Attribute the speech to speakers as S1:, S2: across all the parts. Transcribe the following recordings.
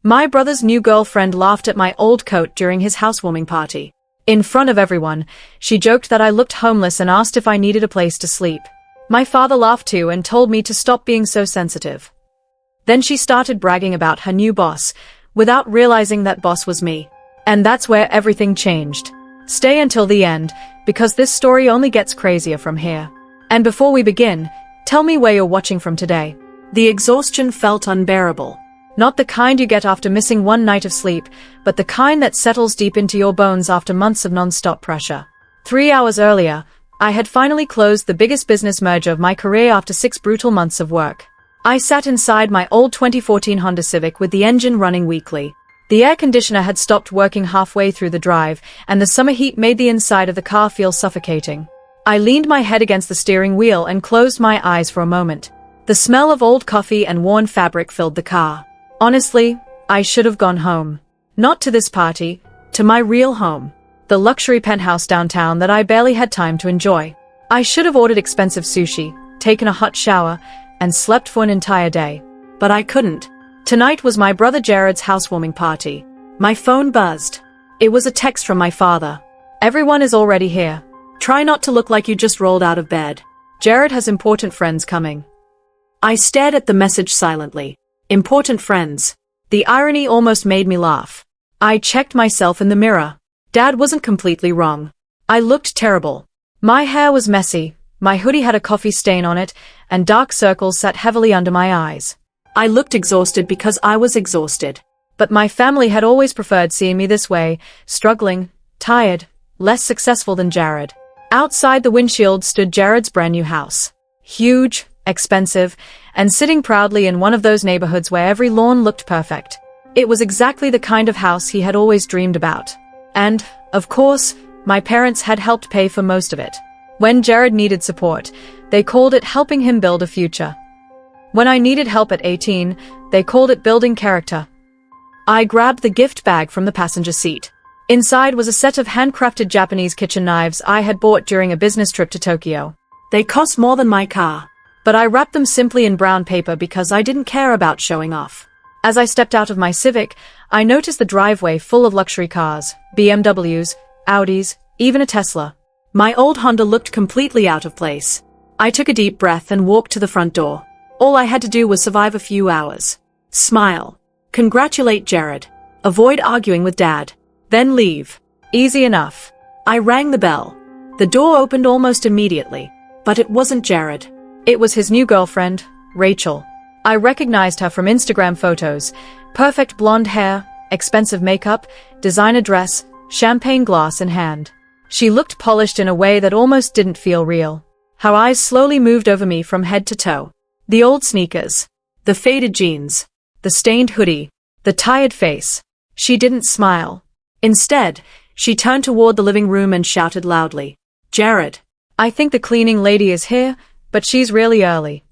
S1: My brother's new girlfriend laughed at my old coat during his housewarming party. In front of everyone, she joked that I looked homeless and asked if I needed a place to sleep. My father laughed too and told me to stop being so sensitive. Then she started bragging about her new boss, without realizing that boss was me. And that's where everything changed. Stay until the end, because this story only gets crazier from here. And before we begin, tell me where you're watching from today. The exhaustion felt unbearable. Not the kind you get after missing one night of sleep, but the kind that settles deep into your bones after months of non-stop pressure. 3 hours earlier, I had finally closed the biggest business merger of my career after 6 brutal months of work. I sat inside my old 2014 Honda Civic with the engine running weakly. The air conditioner had stopped working halfway through the drive, and the summer heat made the inside of the car feel suffocating. I leaned my head against the steering wheel and closed my eyes for a moment. The smell of old coffee and worn fabric filled the car. Honestly, I should have gone home. Not to this party, to my real home. The luxury penthouse downtown that I barely had time to enjoy. I should have ordered expensive sushi, taken a hot shower, and slept for an entire day. But I couldn't. Tonight was my brother Jared's housewarming party. My phone buzzed. It was a text from my father. Everyone is already here. Try not to look like you just rolled out of bed. Jared has important friends coming. I stared at the message silently. Important friends. The irony almost made me laugh. I checked myself in the mirror. Dad wasn't completely wrong. I looked terrible. My hair was messy, my hoodie had a coffee stain on it, and dark circles sat heavily under my eyes. I looked exhausted because I was exhausted. But my family had always preferred seeing me this way, struggling, tired, less successful than Jared. Outside the windshield stood Jared's brand new house. Huge, expensive, and sitting proudly in one of those neighborhoods where every lawn looked perfect. It was exactly the kind of house he had always dreamed about. And, of course, my parents had helped pay for most of it. When Jared needed support, they called it helping him build a future. When I needed help at 18, they called it building character. I grabbed the gift bag from the passenger seat. Inside was a set of handcrafted Japanese kitchen knives I had bought during a business trip to Tokyo. They cost more than my car. But I wrapped them simply in brown paper because I didn't care about showing off. As I stepped out of my Civic, I noticed the driveway full of luxury cars, BMWs, Audis, even a Tesla. My old Honda looked completely out of place. I took a deep breath and walked to the front door. All I had to do was survive a few hours. Smile. Congratulate Jared. Avoid arguing with Dad. Then leave. Easy enough. I rang the bell. The door opened almost immediately. But it wasn't Jared. It was his new girlfriend, Rachel. I recognized her from Instagram photos. Perfect blonde hair, expensive makeup, designer dress, champagne glass in hand. She looked polished in a way that almost didn't feel real. Her eyes slowly moved over me from head to toe. The old sneakers. The faded jeans. The stained hoodie. The tired face. She didn't smile. Instead, she turned toward the living room and shouted loudly, "Jared, I think the cleaning lady is here, but she's really early."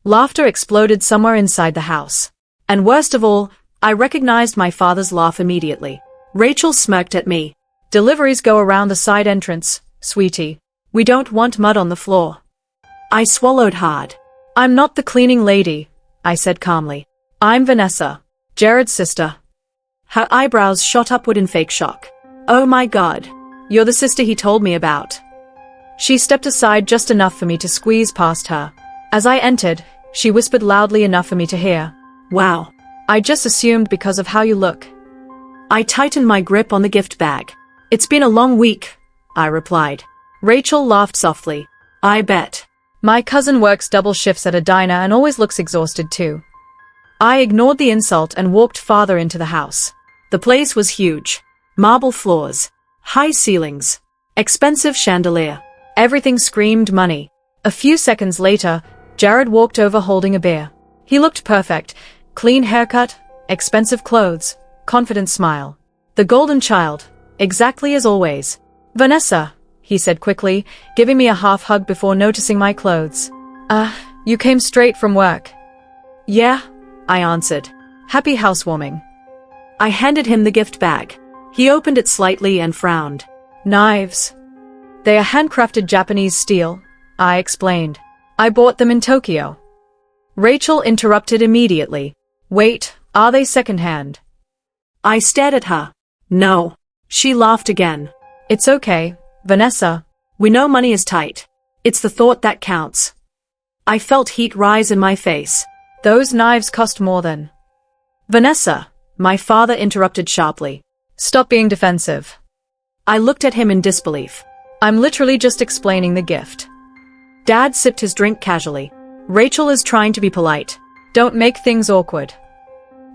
S1: Laughter exploded somewhere inside the house. And worst of all, I recognized my father's laugh immediately. Rachel smirked at me. "Deliveries go around the side entrance, sweetie. We don't want mud on the floor." I swallowed hard. "I'm not the cleaning lady," I said calmly. "I'm Vanessa, Jared's sister." Her eyebrows shot upward in fake shock. "Oh my God. You're the sister he told me about." She stepped aside just enough for me to squeeze past her. As I entered, she whispered loudly enough for me to hear, "Wow. I just assumed because of how you look." I tightened my grip on the gift bag. "It's been a long week," I replied. Rachel laughed softly. "I bet. My cousin works double shifts at a diner and always looks exhausted too." I ignored the insult and walked farther into the house. The place was huge. Marble floors. High ceilings. Expensive chandelier. Everything screamed money. A few seconds later, Jared walked over holding a beer. He looked perfect. Clean haircut, expensive clothes, confident smile. The golden child, exactly as always. "Vanessa," he said quickly, giving me a half hug before noticing my clothes. You came straight from work." "Yeah," I answered. "Happy housewarming." I handed him the gift bag. He opened it slightly and frowned. "Knives. They are handcrafted Japanese steel," I explained. "I bought them in Tokyo." Rachel interrupted immediately. "Wait, Are they second-hand?
S2: I stared at her. No. She laughed again.
S1: It's okay, Vanessa.
S2: We know money is tight. It's the thought that counts. I felt heat rise in my face.
S1: Those knives cost more than...
S2: Vanessa, my father interrupted sharply.
S1: Stop being defensive.
S2: I looked at him in disbelief.
S1: I'm literally just explaining the gift.
S2: Dad sipped his drink casually. Rachel is trying to be polite.
S1: Don't make things awkward.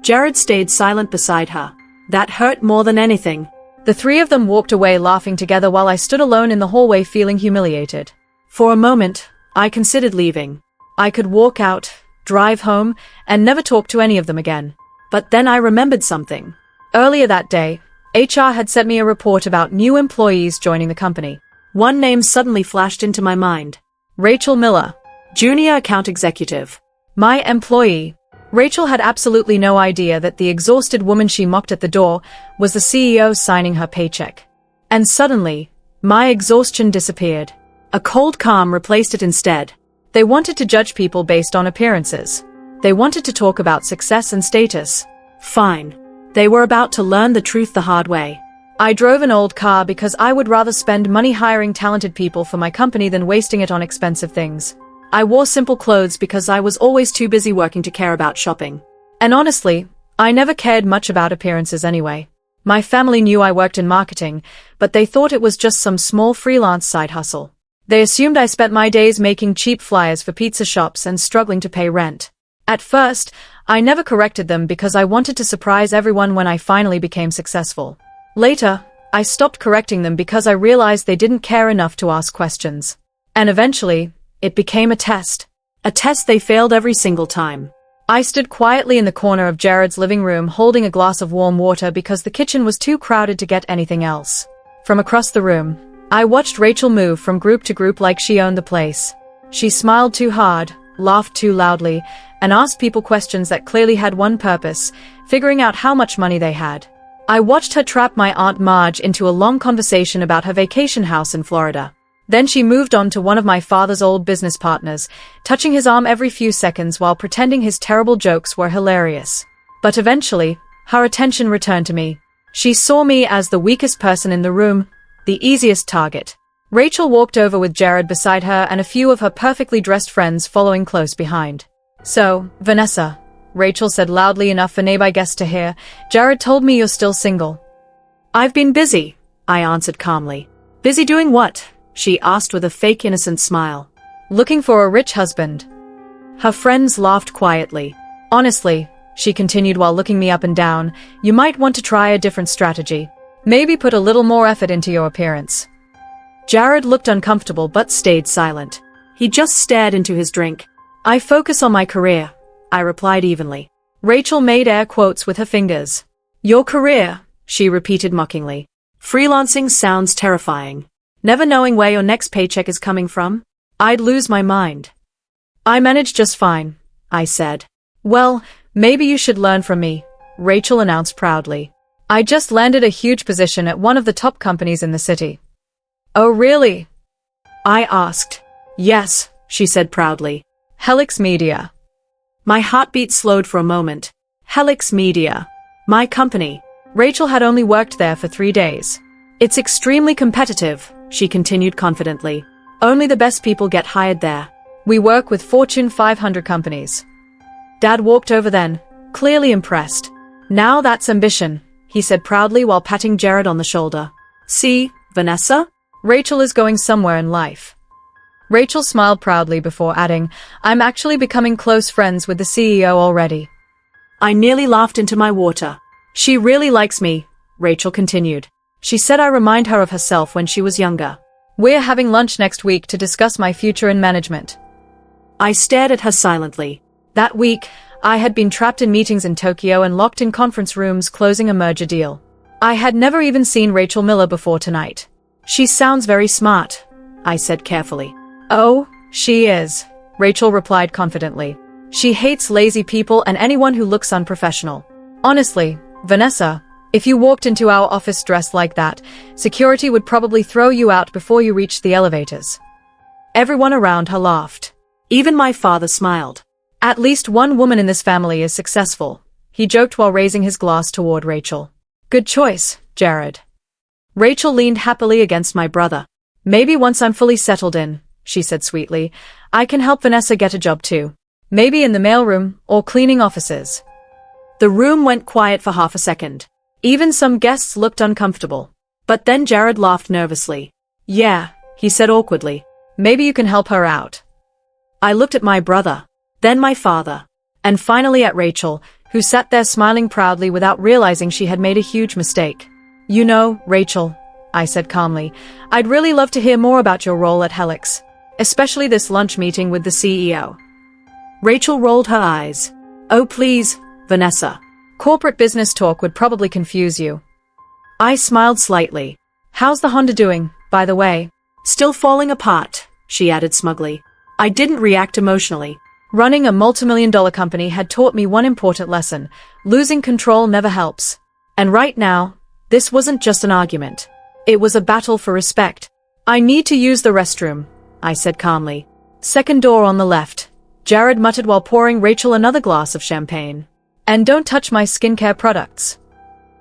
S2: Jared stayed silent beside her. That hurt more than anything.
S1: The three of them walked away laughing together while I stood alone in the hallway feeling humiliated.
S2: For a moment, I considered leaving.
S1: I could walk out, drive home, and never talk to any of them again.
S2: But then I remembered something.
S1: Earlier that day, HR had sent me a report about new employees joining the company.
S2: One name suddenly flashed into my mind.
S1: Rachel Miller,
S2: Junior Account Executive.
S1: My employee. Rachel had absolutely no idea that the exhausted woman she mocked at the door was the CEO signing her paycheck. And suddenly, my exhaustion disappeared.
S2: A cold calm replaced it instead.
S1: They wanted to judge people based on appearances. They wanted to talk about success and status.
S2: Fine. They were about to learn the truth the hard way.
S1: I drove an old car because I would rather spend money hiring talented people for my company than wasting it on expensive things.
S2: I wore simple clothes because I was always too busy working to care about shopping.
S1: And honestly, I never cared much about appearances anyway. My family knew I worked in marketing, but they thought it was just some small freelance side hustle. They assumed I spent my days making cheap flyers for pizza shops and struggling to pay rent. At first, I never corrected them because I wanted to surprise everyone when I finally became successful. Later, I stopped correcting them because I realized they didn't care enough to ask questions. And eventually, it became a test.
S2: A test they failed every single time.
S1: I stood quietly in the corner of Jared's living room holding a glass of warm water because the kitchen was too crowded to get anything else. From across the room, I watched Rachel move from group to group like she owned the place. She smiled too hard, laughed too loudly, and asked people questions that clearly had one purpose, figuring out how much money they had. I watched her trap my Aunt Marge into a long conversation about her vacation house in Florida. Then she moved on to one of my father's old business partners, touching his arm every few seconds while pretending his terrible jokes were hilarious. But eventually, her attention returned to me. She saw me as the weakest person in the room, the easiest target. Rachel walked over with Jared beside her and a few of her perfectly dressed friends following close behind. So, Vanessa, Rachel said loudly enough for nearby guests to hear, Jared told me you're still single.
S2: I've been busy, I answered calmly. Busy doing what? She asked with a fake innocent smile.
S1: Looking for a rich husband.
S2: Her friends laughed quietly.
S1: Honestly, she continued while looking me up and down, you might want to try a different strategy. Maybe put a little more effort into your appearance.
S2: Jared looked uncomfortable but stayed silent. He just stared into his drink. I focus on my career, I replied evenly.
S1: Rachel made air quotes with her fingers.
S2: Your career, she repeated mockingly. Freelancing sounds terrifying. Never knowing where your next paycheck is coming from? I'd lose my mind.
S1: I manage just fine, I said. Well, maybe you should learn from me, Rachel announced proudly. I just landed a huge position at one of the top companies in the city. Oh really?
S2: I asked. Yes, she said proudly.
S1: Helix Media.
S2: My heartbeat slowed for a moment. Helix Media. My company.
S1: Rachel had only worked there for 3 days.
S2: It's extremely competitive, she continued confidently. Only the best people get hired there.
S1: We work with Fortune 500 companies.
S2: Dad walked over then, clearly impressed. Now that's ambition, he said proudly while patting Jared on the shoulder. See, Vanessa?
S1: Rachel is going somewhere in life. Rachel smiled proudly before adding, I'm actually becoming close friends with the CEO already.
S2: I nearly laughed into my water. She really likes me, Rachel continued. She said I remind her of herself when she was younger.
S1: We're having lunch next week to discuss my future in management.
S2: I stared at her silently. That week, I had been trapped in meetings in Tokyo and locked in conference rooms closing a merger deal. I had never even seen Rachel Miller before tonight. She sounds very smart, I said carefully.
S1: Oh, she is, Rachel replied confidently. She hates lazy people and anyone who looks unprofessional. Honestly, Vanessa, if you walked into our office dressed like that, security would probably throw you out before you reached the elevators.
S2: Everyone around her laughed. Even my father smiled.
S1: At least one woman in this family is successful, he joked while raising his glass toward Rachel. Good choice, Jared. Rachel leaned happily against my brother. Maybe once I'm fully settled in, she said sweetly, I can help Vanessa get a job too. Maybe in the mailroom or cleaning offices. The room went quiet for half a second. Even some guests looked uncomfortable. But then Jared laughed nervously. Yeah, he said awkwardly. Maybe you can help her out. I looked at my brother, then my father, and finally at Rachel, who sat there smiling proudly without realizing she had made a huge mistake. You know, Rachel, I said calmly, I'd really love to hear more about your role at Helix, especially this lunch meeting with the CEO. Rachel rolled her eyes. Oh please, Vanessa. Corporate business talk would probably confuse you. I smiled slightly. How's the Honda doing, by the way? Still falling apart, she added smugly. I didn't react emotionally. Running a multimillion-dollar company had taught me one important lesson. Losing control never helps. And right now, this wasn't just an argument. It was a battle for respect. I need to use the restroom, I said calmly. Second door on the left, Jared muttered while pouring Rachel another glass of champagne. And don't touch my skincare products.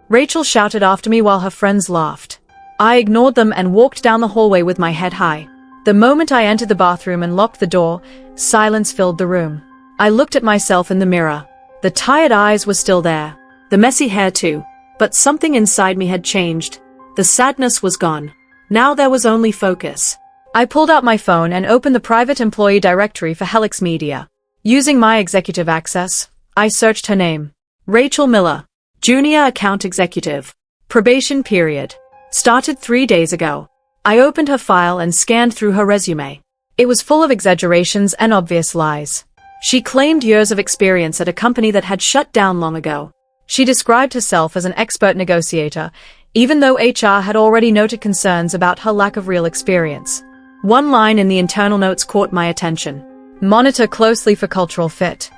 S1: Rachel shouted after me while her friends laughed. I ignored them and walked down the hallway with my head high. The moment I entered the bathroom and locked the door, silence filled the room. I looked at myself in the mirror. The tired eyes were still there. The messy hair too. But something inside me had changed. The sadness was gone. Now there was only focus. I pulled out my phone and opened the private employee directory for Helix Media. Using my executive access, I searched her name. Rachel Miller, Junior Account Executive. Probation period. Started 3 days ago. I opened her file and scanned through her resume. It was full of exaggerations and obvious lies. She claimed years of experience at a company that had shut down long ago. She described herself as an expert negotiator, even though HR had already noted concerns about her lack of real experience. One line in the internal notes caught my attention. Monitor closely for cultural fit.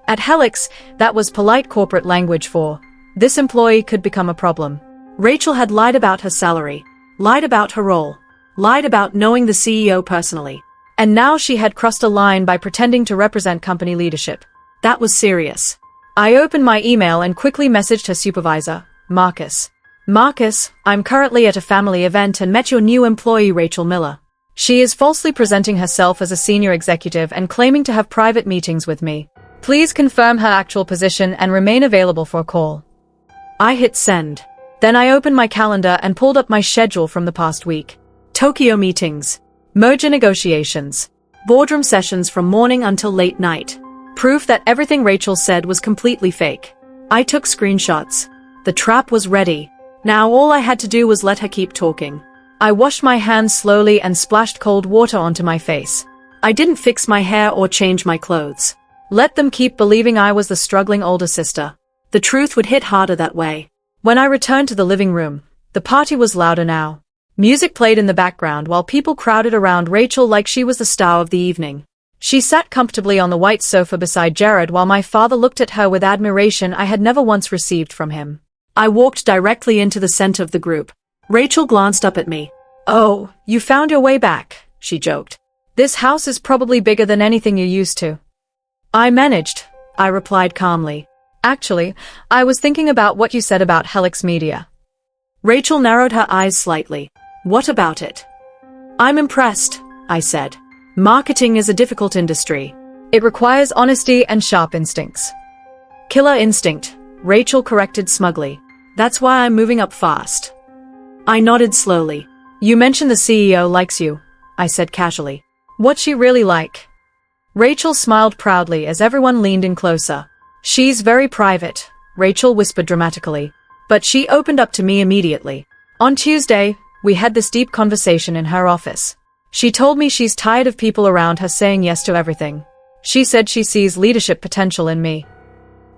S1: At Helix, that was polite corporate language for, this employee could become a problem. Rachel had lied about her salary, lied about her role, lied about knowing the CEO personally. And now she had crossed a line by pretending to represent company leadership. That was serious. I opened my email and quickly messaged her supervisor, Marcus. Marcus, I'm currently at a family event and met your new employee Rachel Miller. She is falsely presenting herself as a senior executive and claiming to have private meetings with me. Please confirm her actual position and remain available for a call. I hit send. Then I opened my calendar and pulled up my schedule from the past week. Tokyo meetings. Merger negotiations. Boardroom sessions from morning until late night. Proof that everything Rachel said was completely fake. I took screenshots. The trap was ready. Now all I had to do was let her keep talking. I washed my hands slowly and splashed cold water onto my face. I didn't fix my hair or change my clothes. Let them keep believing I was the struggling older sister. The truth would hit harder that way. When I returned to the living room, the party was louder now. Music played in the background while people crowded around Rachel like she was the star of the evening. She sat comfortably on the white sofa beside Jared while my father looked at her with admiration I had never once received from him. I walked directly into the center of the group. Rachel glanced up at me. Oh, you found your way back, she joked. This house is probably bigger than anything you're used to. I managed, I replied calmly. Actually, I was thinking about what you said about Helix Media. Rachel narrowed her eyes slightly. What about it? I'm impressed, I said. Marketing is a difficult industry. It requires honesty and sharp instincts. Killer instinct, Rachel corrected smugly. That's why I'm moving up fast. I nodded slowly. You mentioned the CEO likes you, I said casually. What's she really like? Rachel smiled proudly as everyone leaned in closer. She's very private, Rachel whispered dramatically. But she opened up to me immediately. On Tuesday, we had this deep conversation in her office. She told me she's tired of people around her saying yes to everything. She said she sees leadership potential in me.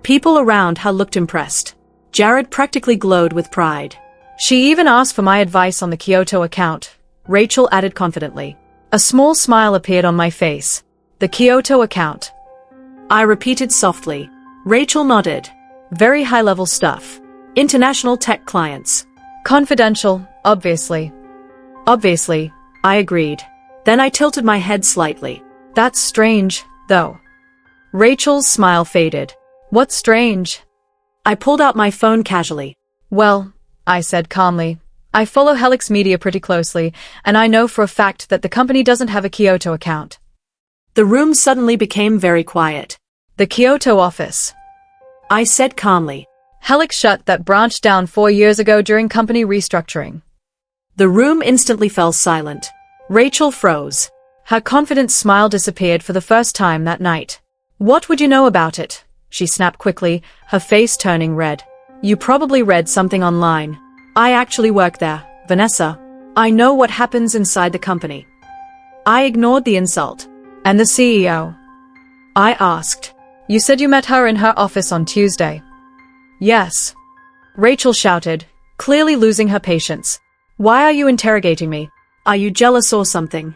S1: People around her looked impressed. Jared practically glowed with pride. She even asked for my advice on the Kyoto account, Rachel added confidently. A small smile appeared on my face. The Kyoto account. I repeated softly. Rachel nodded. Very high-level stuff. International tech clients. Confidential, obviously. Obviously, I agreed. Then I tilted my head slightly. That's strange, though. Rachel's smile faded. What's strange?
S2: I pulled out my phone casually.
S1: Well, I said calmly, I follow Helix Media pretty closely, and I know for a fact that the company doesn't have a Kyoto account.
S2: The room suddenly became very quiet.
S1: The Kyoto office,
S2: I said calmly.
S1: Helix shut that branch down 4 years ago during company restructuring.
S2: The room instantly fell silent. Rachel froze.
S1: Her confident smile disappeared for the first time that night. What would you know about it? She snapped quickly, her face turning red. You probably read something online. I actually work there, Vanessa. I know what happens inside the company. I ignored the insult. And the CEO?
S2: I asked.
S1: You said you met her in her office on Tuesday.
S2: Yes.
S1: Rachel shouted, clearly losing her patience. Why are you interrogating me?
S2: Are you jealous or something?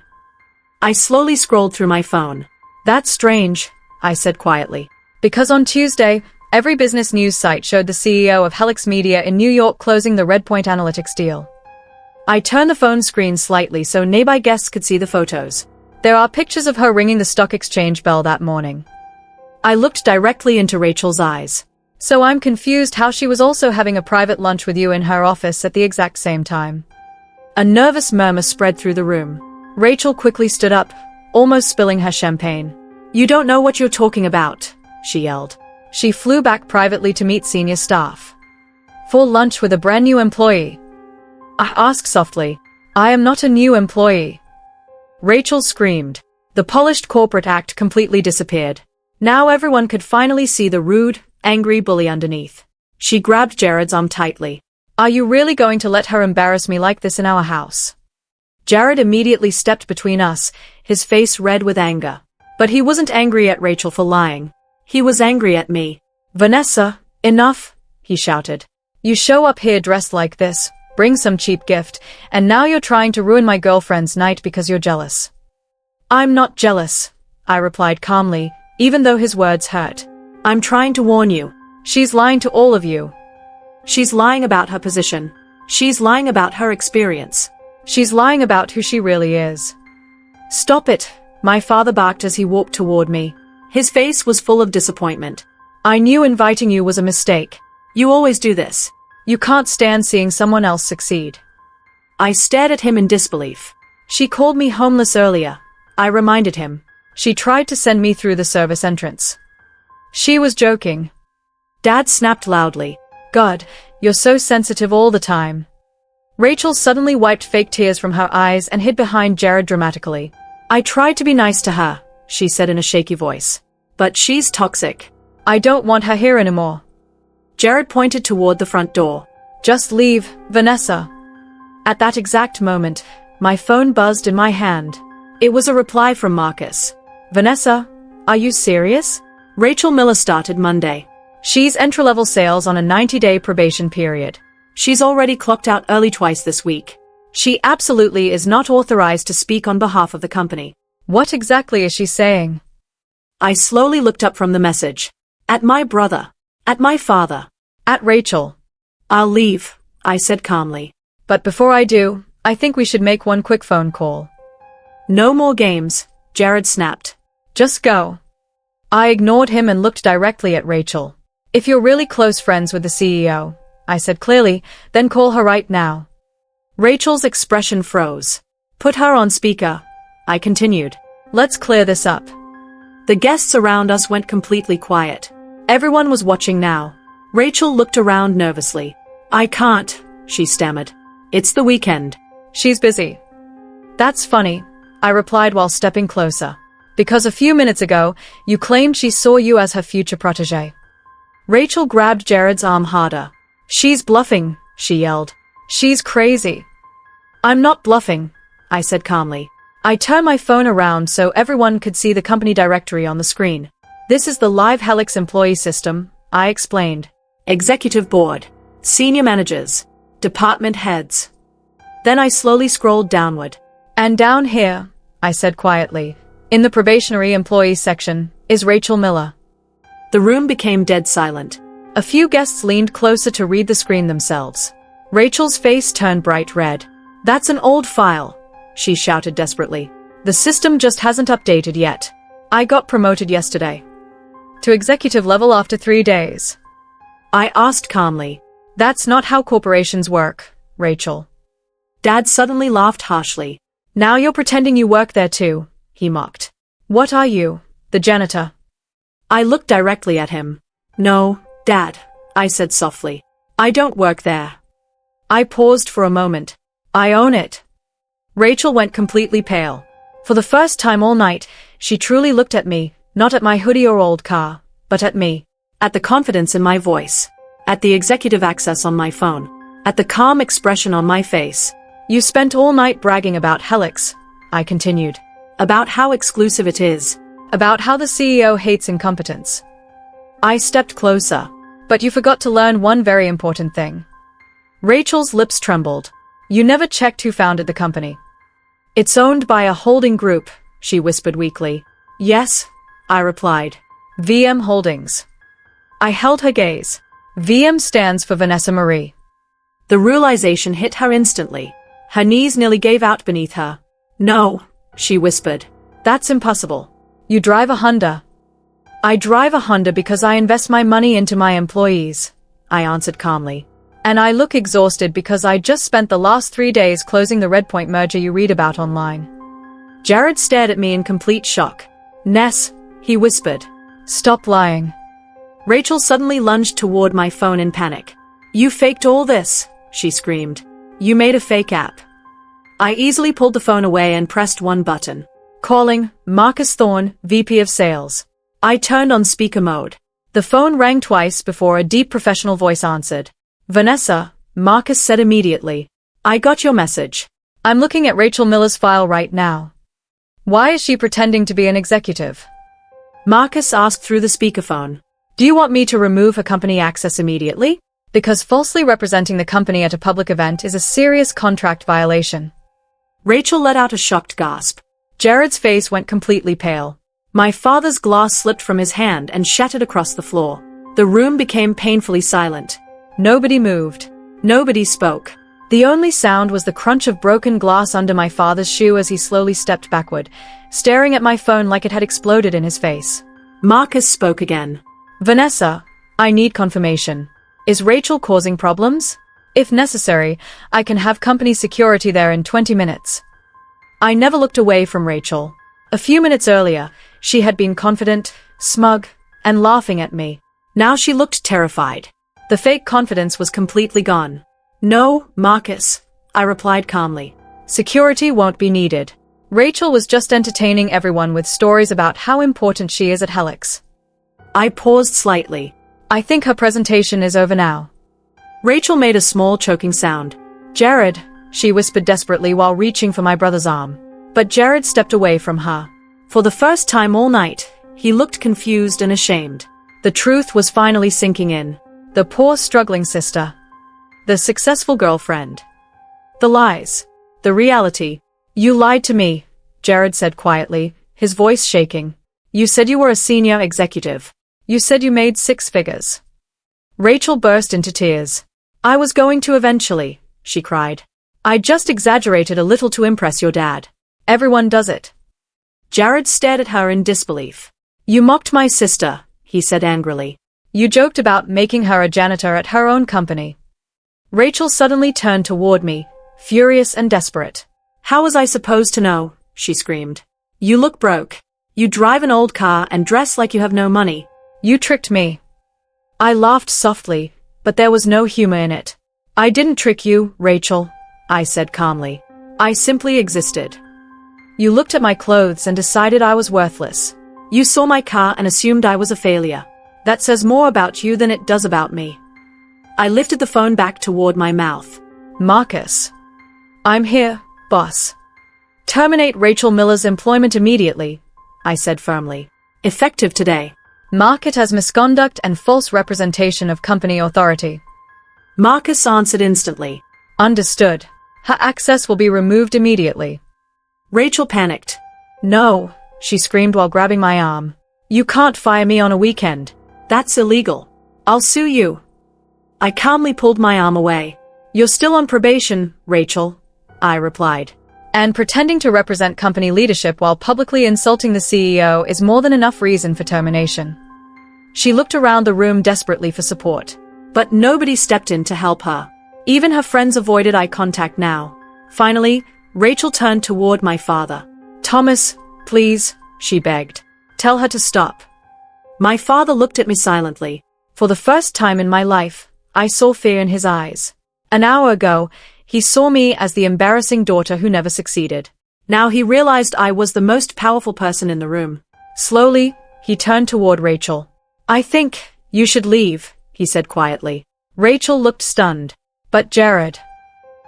S2: I slowly scrolled through my phone.
S1: That's strange, I said quietly. Because on Tuesday, every business news site showed the CEO of Helix Media in New York closing the Redpoint Analytics deal.
S2: I turned the phone screen slightly so nearby guests could see the photos.
S1: There are pictures of her ringing the stock exchange bell that morning.
S2: I looked directly into Rachel's eyes.
S1: So I'm confused how she was also having a private lunch with you in her office at the exact same time.
S2: A nervous murmur spread through the room.
S1: Rachel quickly stood up, almost spilling her champagne.
S2: You don't know what you're talking about, she yelled.
S1: She flew back privately to meet senior staff. For lunch with a brand new employee. I asked softly. I am not a new employee. Rachel screamed. The polished corporate act completely disappeared. Now everyone could finally see the rude, angry bully underneath. She grabbed Jared's arm tightly. Are you really going to let her embarrass me like this in our house?
S2: Jared immediately stepped between us, his face red with anger. But he wasn't angry at Rachel for lying. He was angry at me.
S1: Vanessa, enough, he shouted. You show up here dressed like this, bring some cheap gift, and now you're trying to ruin my girlfriend's night because you're jealous.
S2: I'm not jealous, I replied calmly, even though his words hurt. I'm trying to warn you.
S1: She's lying to all of you.
S2: She's lying about her position. She's lying about her experience.
S1: She's lying about who she really is.
S2: Stop it, my father barked as he walked toward me. His face was full of disappointment.
S1: I knew inviting you was a mistake.
S2: You always do this.
S1: You can't stand seeing someone else succeed.
S2: I stared at him in disbelief.
S1: She called me homeless earlier, I reminded him. She tried to send me through the service entrance. She was joking.
S2: Dad snapped loudly.
S1: God, you're so sensitive all the time. Rachel suddenly wiped fake tears from her eyes and hid behind Jared dramatically.
S2: I tried to be nice to her, she said in a shaky voice. But she's toxic.
S1: I don't want her here anymore.
S2: Jared pointed toward the front door.
S1: Just leave, Vanessa.
S2: At that exact moment, my phone buzzed in my hand. It was a reply from Marcus.
S1: Vanessa, are you serious?
S2: Rachel Miller started Monday.
S1: She's entry-level sales on a 90-day probation period.
S2: She's already clocked out early twice this week. She absolutely is not authorized to speak on behalf of the company.
S1: What exactly is she saying?
S2: I slowly looked up from the message. At my brother. At my father.
S1: At Rachel.
S2: I'll leave, I said calmly.
S1: But before I do, I think we should make one quick phone call.
S2: No more games, Jared snapped.
S1: Just go. I ignored him and looked directly at Rachel. If you're really close friends with the CEO, I said clearly, then call her right now.
S2: Rachel's expression froze. Put her on speaker, I continued.
S1: Let's clear this up.
S2: The guests around us went completely quiet. Everyone was watching now. Rachel looked around nervously. I can't, she stammered. It's the weekend.
S1: She's busy. That's funny, I replied while stepping closer. Because a few minutes ago, you claimed she saw you as her future protégé.
S2: Rachel grabbed Jared's arm harder. She's bluffing, she yelled. She's crazy. I'm not bluffing, I said calmly. I turned my phone around so everyone could see the company directory on the screen. This is the live Helix employee system, I explained. Executive board, senior managers, department heads. Then I slowly scrolled downward.
S1: And down here, I said quietly, in the probationary employees section, is Rachel Miller.
S2: The room became dead silent. A few guests leaned closer to read the screen themselves. Rachel's face turned bright red. That's an old file, she shouted desperately. The system just hasn't updated yet. I got promoted yesterday.
S1: To executive level after 3 days.
S2: I asked calmly.
S1: That's not how corporations work, Rachel.
S2: Dad suddenly laughed harshly.
S1: Now you're pretending you work there too, he mocked. What are you, the janitor?
S2: I looked directly at him. No, Dad, I said softly. I don't work there.
S1: I paused for a moment. I own it. Rachel went completely pale. For the first time all night, she truly looked at me, not at my hoodie or old car, but at me.
S2: At the confidence in my voice. At the executive access on my phone. At the calm expression on my face.
S1: You spent all night bragging about Helix, I continued.
S2: About how exclusive it is.
S1: About how the CEO hates incompetence.
S2: I stepped closer.
S1: But you forgot to learn one very important thing. Rachel's lips trembled. You never checked who founded the company.
S2: It's owned by a holding group, she whispered weakly. Yes, I replied.
S1: VM Holdings. I held her gaze. VM stands for Vanessa Marie.
S2: The realization hit her instantly. Her knees nearly gave out beneath her. No, she whispered.
S1: That's impossible. You drive a Honda.
S2: I drive a Honda because I invest my money into my employees, I answered calmly.
S1: And I look exhausted because I just spent the last 3 days closing the Redpoint merger you read about online.
S2: Jared stared at me in complete shock. Ness, he whispered.
S1: Stop lying.
S2: Rachel suddenly lunged toward my phone in panic. You faked all this, she screamed. You made a fake app. I easily pulled the phone away and pressed one button.
S1: Calling, Marcus Thorne, VP of Sales.
S2: I turned on speaker mode.
S1: The phone rang twice before a deep professional voice answered.
S2: Vanessa, Marcus said immediately. I got your message.
S1: I'm looking at Rachel Miller's file right now. Why is she pretending to be an executive?
S2: Marcus asked through the speakerphone.
S1: Do you want me to remove her company access immediately? Because falsely representing the company at a public event is a serious contract violation.
S2: Rachel let out a shocked gasp.
S1: Jared's face went completely pale.
S2: My father's glass slipped from his hand and shattered across the floor. The room became painfully silent.
S1: Nobody moved.
S2: Nobody spoke.
S1: The only sound was the crunch of broken glass under my father's shoe as he slowly stepped backward, staring at my phone like it had exploded in his face.
S2: Marcus spoke again.
S1: Vanessa, I need confirmation. Is Rachel causing problems? If necessary, I can have company security there in 20 minutes. I never looked away from Rachel. A few minutes earlier, she had been confident, smug, and laughing at me. Now she looked terrified. The fake confidence was completely gone.
S2: No, Marcus, I replied calmly.
S1: Security won't be needed. Rachel was just entertaining everyone with stories about how important she is at Helix.
S2: I paused slightly.
S1: I think her presentation is over now.
S2: Rachel made a small choking sound.
S1: Jared, she whispered desperately while reaching for my brother's arm. But Jared stepped away from her.
S2: For the first time all night, he looked confused and ashamed.
S1: The truth was finally sinking in. The poor struggling sister. The successful girlfriend. The lies. The reality. You lied to me, Jared said quietly, his voice shaking. You said you were a senior executive. You said you made 6 figures. Rachel burst into tears. I was going to eventually, she cried. I just exaggerated a little to impress your dad. Everyone does it.
S2: Jared stared at her in disbelief. You mocked my sister, he said angrily.
S1: You joked about making her a janitor at her own company. Rachel suddenly turned toward me, furious and desperate.
S2: How was I supposed to know? She screamed. You look broke. You drive an old car and dress like you have no money.
S1: You tricked me. I laughed softly, but there was no humor in it. I didn't trick you, Rachel, I said calmly. I simply existed. You looked at my clothes and decided I was worthless. You saw my car and assumed I was a failure. That says more about you than it does about me.
S2: I lifted the phone back toward my mouth.
S1: Marcus. I'm here, boss. Terminate Rachel Miller's employment immediately, I said firmly.
S2: Effective today.
S1: Mark it as misconduct and false representation of company authority.
S2: Marcus answered instantly.
S1: Understood. Her access will be removed immediately.
S2: Rachel panicked.
S1: No, she screamed while grabbing my arm. You can't fire me on a weekend.
S2: That's illegal. I'll sue you. I calmly pulled my arm away. You're still on probation, Rachel, I replied.
S1: And pretending to represent company leadership while publicly insulting the CEO is more than enough reason for termination. She looked around the room desperately for support.
S2: But nobody stepped in to help her. Even her friends avoided eye contact now. Finally, Rachel turned toward my father. "Thomas, please," she begged. "Tell her to stop." My father looked at me silently. For the first time in my life, I saw fear in his eyes. An hour ago, he saw me as the embarrassing daughter who never succeeded. Now he realized I was the most powerful person in the room. Slowly, he turned toward Rachel. "I think you should leave," he said quietly. Rachel looked stunned. "But Jared..."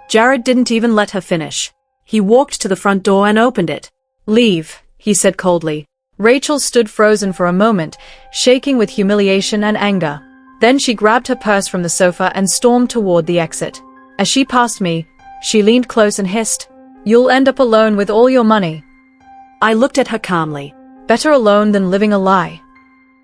S2: Jared didn't even let her finish. He walked to the front door and opened it. "Leave," he said coldly. Rachel stood frozen for a moment, shaking with humiliation and anger. Then she grabbed her purse from the sofa and stormed toward the exit. As she passed me, she leaned close and hissed, "You'll end up alone with all your money." I looked at her calmly. Better alone than living a lie.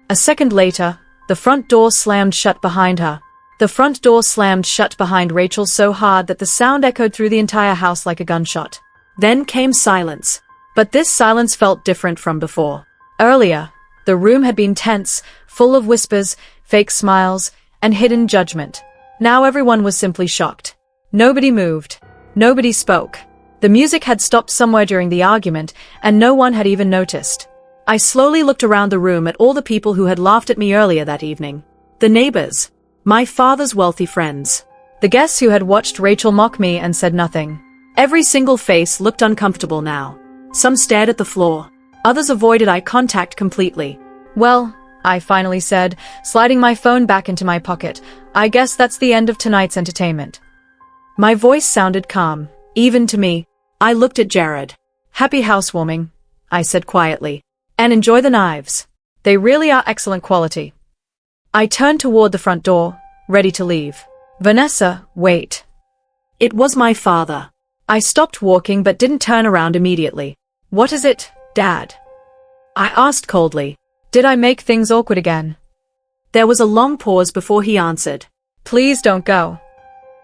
S2: A second later, the front door slammed shut behind her. The front door slammed shut behind Rachel so hard that the sound echoed through the entire house like a gunshot. Then came silence. But this silence felt different from before. Earlier, the room had been tense, full of whispers, fake smiles, and hidden judgment. Now everyone was simply shocked. Nobody moved. Nobody spoke. The music had stopped somewhere during the argument, and no one had even noticed. I slowly looked around the room at all the people who had laughed at me earlier that evening. The neighbors. My father's wealthy friends. The guests who had watched Rachel mock me and said nothing. Every single face looked uncomfortable now. Some stared at the floor. Others avoided eye contact completely. "Well," I finally said, sliding my phone back into my pocket, "I guess that's the end of tonight's entertainment." My voice sounded calm, even to me. I looked at Jared. "Happy housewarming," I said quietly. "And enjoy the knives. They really are excellent quality." I turned toward the front door, ready to leave. "Vanessa, wait." It was my father. I stopped walking but didn't turn around immediately. "What is it, Dad?" I asked coldly. Did I make things awkward again? There was a long pause before he answered. "Please don't go."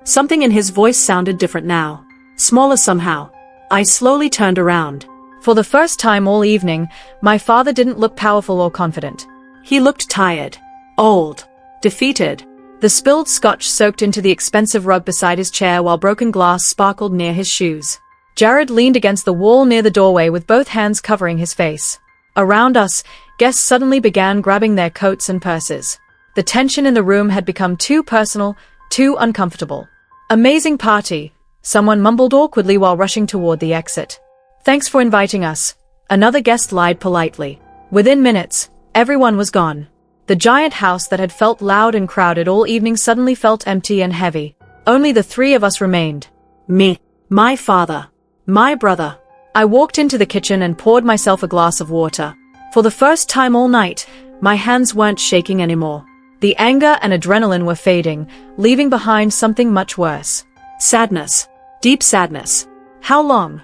S2: Something in his voice sounded different now. Smaller somehow. I slowly turned around. For the first time all evening, my father didn't look powerful or confident. He looked tired. Old. Defeated. The spilled scotch soaked into the expensive rug beside his chair while broken glass sparkled near his shoes. Jared leaned against the wall near the doorway with both hands covering his face. Around us, guests suddenly began grabbing their coats and purses. The tension in the room had become too personal, too uncomfortable. "Amazing party," someone mumbled awkwardly while rushing toward the exit. "Thanks for inviting us," another guest lied politely. Within minutes, everyone was gone. The giant house that had felt loud and crowded all evening suddenly felt empty and heavy. Only the three of us remained. Me, my father, my brother. I walked into the kitchen and poured myself a glass of water. For the first time all night, my hands weren't shaking anymore. The anger and adrenaline were fading, leaving behind something much worse. Sadness. Deep sadness. "How long?"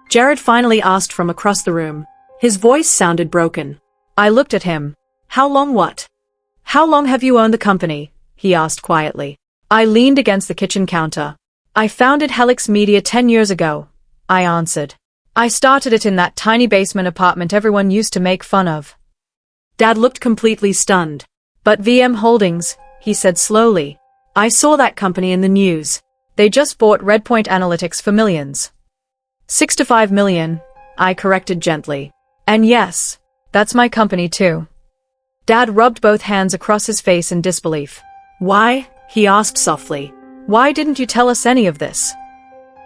S2: Jared finally asked from across the room. His voice sounded broken. I looked at him. "How long what?" "How long have you owned the company?" he asked quietly. I leaned against the kitchen counter. "I founded Helix Media 10 years ago," I answered. "I started it in that tiny basement apartment everyone used to make fun of." Dad looked completely stunned. "But VM Holdings," he said slowly. "I saw that company in the news. They just bought Redpoint Analytics for millions." 6 to 5 million, I corrected gently. "And yes, that's my company too." Dad rubbed both hands across his face in disbelief. "Why?" he asked softly. "Why didn't you tell us any of this?"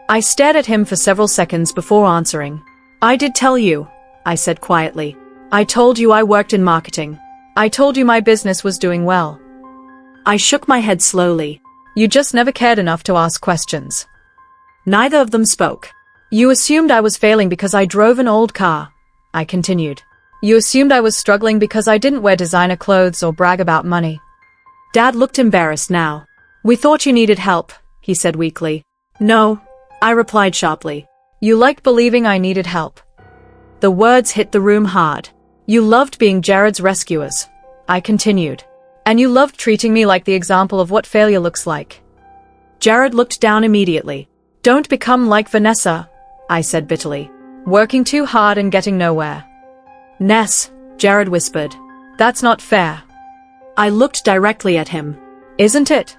S2: I stared at him for several seconds before answering. "I did tell you," I said quietly. "I told you I worked in marketing. I told you my business was doing well." I shook my head slowly. "You just never cared enough to ask questions." Neither of them spoke. "You assumed I was failing because I drove an old car," I continued. "You assumed I was struggling because I didn't wear designer clothes or brag about money." Dad looked embarrassed now. "We thought you needed help," he said weakly. "No," I replied sharply. "You liked believing I needed help." The words hit the room hard. "You loved being Jared's rescuers," I continued. "And you loved treating me like the example of what failure looks like." Jared looked down immediately. "Don't become like Vanessa," I said bitterly. "Working too hard and getting nowhere." "Ness," Jared whispered. "That's not fair." I looked directly at him.
S1: Isn't it?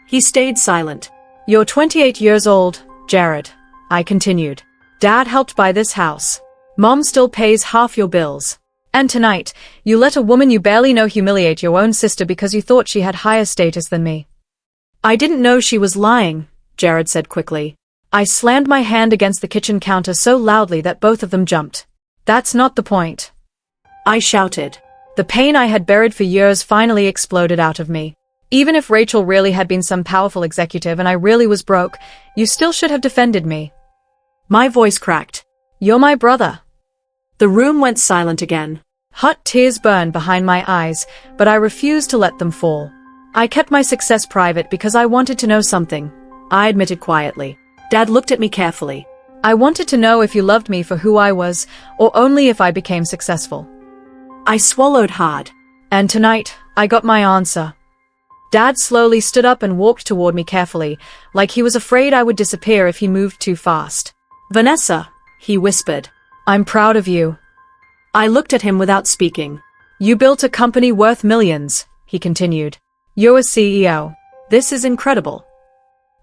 S2: He stayed silent.
S1: You're 28 years old, Jared, I continued. Dad helped buy this house. Mom still pays half your bills. And tonight, you let a woman you barely know humiliate your own sister because you thought she had higher status than me.
S2: I didn't know she was lying, Jared said quickly.
S1: I slammed my hand against the kitchen counter so loudly that both of them jumped. That's not the point,
S2: I shouted.
S1: The pain I had buried for years finally exploded out of me. Even if Rachel really had been some powerful executive and I really was broke, you still should have defended me.
S2: My voice cracked.
S1: You're my brother.
S2: The room went silent again.
S1: Hot tears burned behind my eyes, but I refused to let them fall. I kept my success private because I wanted to know something,
S2: I admitted quietly. Dad looked at me carefully.
S1: I wanted to know if you loved me for who I was, or only if I became successful.
S2: I swallowed hard.
S1: And tonight, I got my answer. Dad slowly stood up and walked toward me carefully, like he was afraid I would disappear if he moved too fast.
S2: Vanessa, he whispered.
S1: I'm proud of you.
S2: I looked at him without speaking.
S1: You built a company worth millions, he continued. You're a CEO.
S2: This is incredible.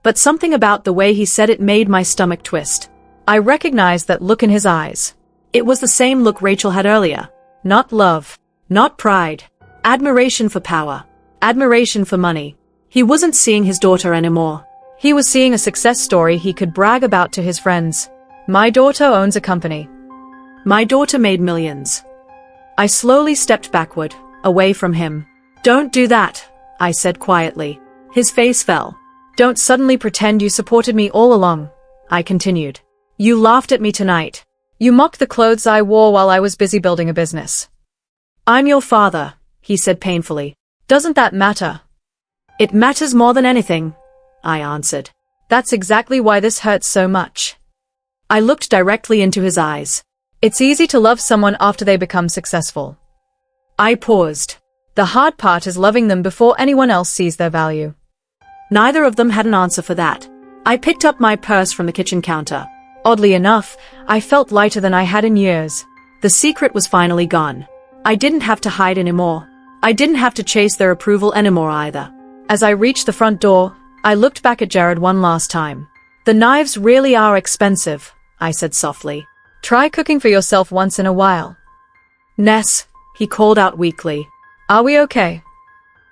S2: But something about the way he said it made my stomach twist.
S1: I recognized that look in his eyes.
S2: It was the same look Rachel had earlier.
S1: Not love.
S2: Not pride. Admiration for power. Admiration for money. He wasn't seeing his daughter anymore.
S1: He was seeing a success story he could brag about to his friends. My daughter owns a company.
S2: My daughter made millions.
S1: I slowly stepped backward, away from him.
S2: Don't do that, I said quietly. His face fell.
S1: Don't suddenly pretend you supported me all along, I continued. You laughed at me tonight. You mocked the clothes I wore while I was busy building a business.
S2: I'm your father, he said painfully.
S1: Doesn't that matter?
S2: It matters more than anything, I answered.
S1: That's exactly why this hurts so much.
S2: I looked directly into his eyes.
S1: It's easy to love someone after they become successful.
S2: I paused.
S1: The hard part is loving them before anyone else sees their value.
S2: Neither of them had an answer for that. I picked up my purse from the kitchen counter.
S1: Oddly enough, I felt lighter than I had in years.
S2: The secret was finally gone. I didn't have to hide anymore. I didn't have to chase their approval anymore either.
S1: As I reached the front door, I looked back at Jared one last time. The knives really are expensive, I said softly. Try cooking for yourself once in a while.
S2: Ness, he called out weakly.
S1: Are we okay?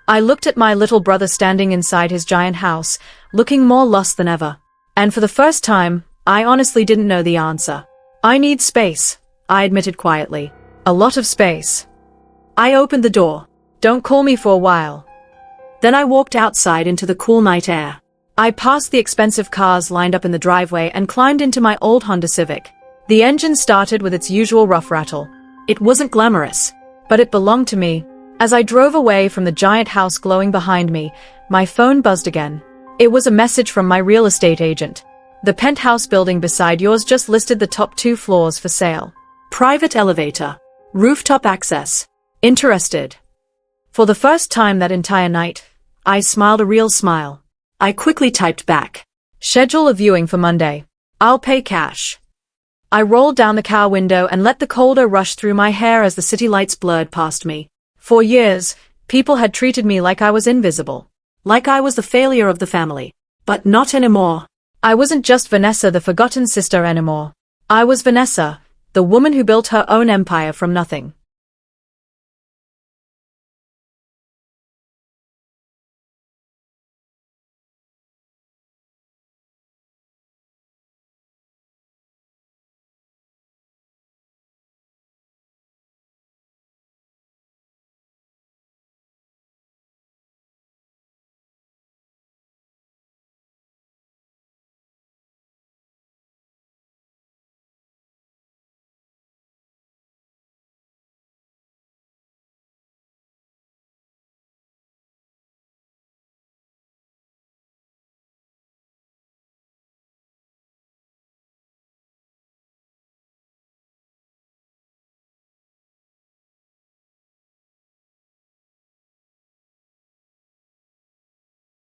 S1: I looked at my little brother standing inside his giant house, looking more lost than ever. And for the first time, I honestly didn't know the answer.
S2: I need space, I admitted quietly.
S1: A lot of space.
S2: I opened the door.
S1: Don't call me for a while.
S2: Then I walked outside into the cool night air.
S1: I passed the expensive cars lined up in the driveway and climbed into my old Honda Civic. The engine started with its usual rough rattle.
S2: It wasn't glamorous,
S1: but it belonged to me. As I drove away from the giant house glowing behind me, my phone buzzed again. It was a message from my real estate agent. The penthouse building beside yours just listed the top 2 floors for sale.
S2: Private elevator. Rooftop access.
S1: Interested. For the first time that entire night,
S2: I smiled a real smile. I quickly typed back.
S1: Schedule a viewing for Monday. I'll pay cash. I rolled down the car window and let the cold air rush through my hair as the city lights blurred past me. For years, people had treated me like I was invisible.
S2: Like I was the failure of the family. But not anymore.
S1: I wasn't just Vanessa the forgotten sister anymore. I was Vanessa, the woman who built her own empire from nothing.